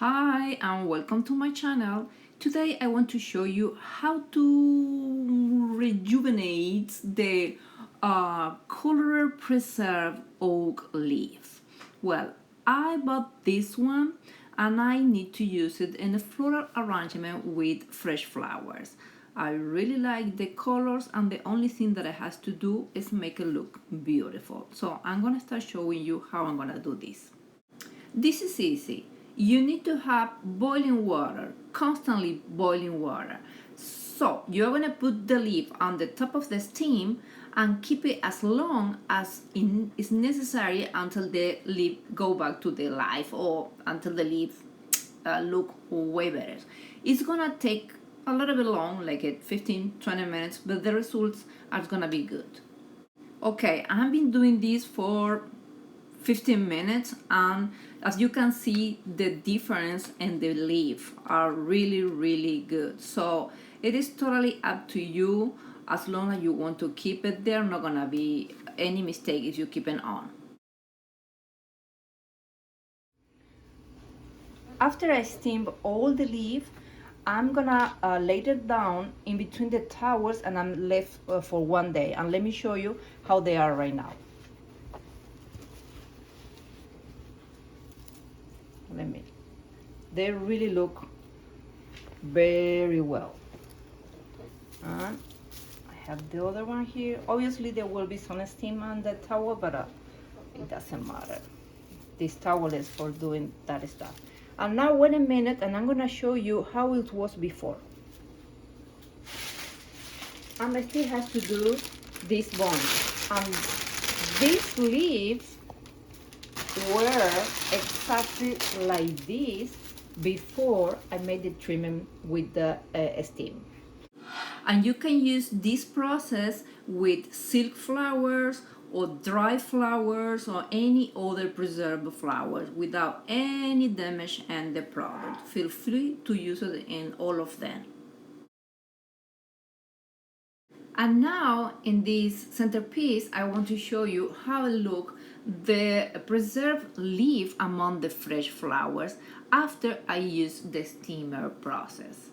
Hi and welcome to my channel. Today I want to show you how to rejuvenate the color preserved oak leaf. Well, I bought this one and I need to use it in a floral arrangement with fresh flowers. I really like the colors and the only thing that I have to do is make it look beautiful. So I'm gonna start showing you how I'm gonna do this. This is easy. You need to have boiling water, constantly boiling water. So you're going to put the leaf on the top of the steam and keep it as long as is necessary until the leaf go back to the life or until the leaf look way better. It's going to take a little bit long, like 15-20 minutes, but the results are going to be good. Okay, I've been doing this for 15 minutes and as you can see the difference in the leaf are really good. So it is totally up to you. As long as you want to keep it there, not gonna be any mistake if you keep it on. After I steam all the leaf, I'm gonna lay it down in between the towels and I'm left for one day, and let me show you how they are right now. They really look very well. And I have the other one here. Obviously there will be some steam on the towel, but it doesn't matter. This towel is for doing that stuff. And now wait a minute and I'm gonna show you how it was before. And I still have to do this bond. And these leaves were exactly like this before I made the treatment with the steam. And you can use this process with silk flowers or dry flowers or any other preserved flowers without any damage in the product. Feel free to use it in all of them. And now in this centerpiece, I want to show you how it looks the preserved leaf among the fresh flowers after I use the steamer process.